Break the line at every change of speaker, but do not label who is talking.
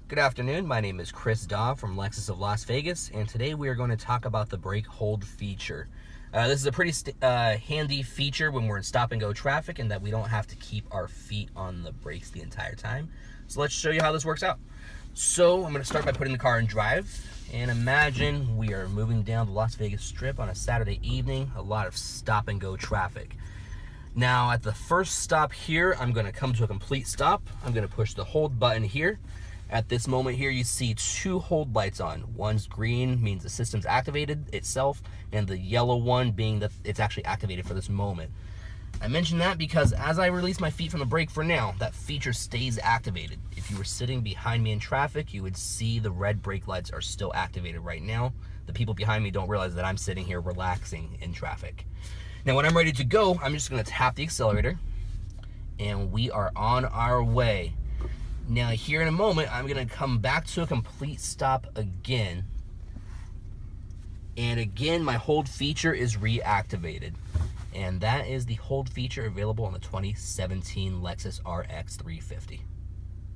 Good afternoon, my name is Chris Daw from Lexus of Las Vegas, and today we are going to talk about the brake hold feature. This is a pretty handy feature when we're in stop and go traffic and that we don't have to keep our feet on the brakes the entire time. So let's show you how this works out. So I'm going to start by putting the car in drive, and imagine we are moving down the Las Vegas Strip on a Saturday evening, a lot of stop and go traffic. Now at the first stop here, I'm going to come to a complete stop. I'm going to push the hold button here. At this moment here, you see two hold lights on. One's green, means the system's activated itself, and the yellow one being that it's actually activated for this moment. I mention that because as I release my feet from the brake for now, that feature stays activated. If you were sitting behind me in traffic, you would see the red brake lights are still activated right now. The people behind me don't realize that I'm sitting here relaxing in traffic. Now when I'm ready to go, I'm just gonna tap the accelerator, and we are on our way. Now here in a moment, I'm gonna come back to a complete stop again. And again, my hold feature is reactivated. And that is the hold feature available on the 2017 Lexus RX 350.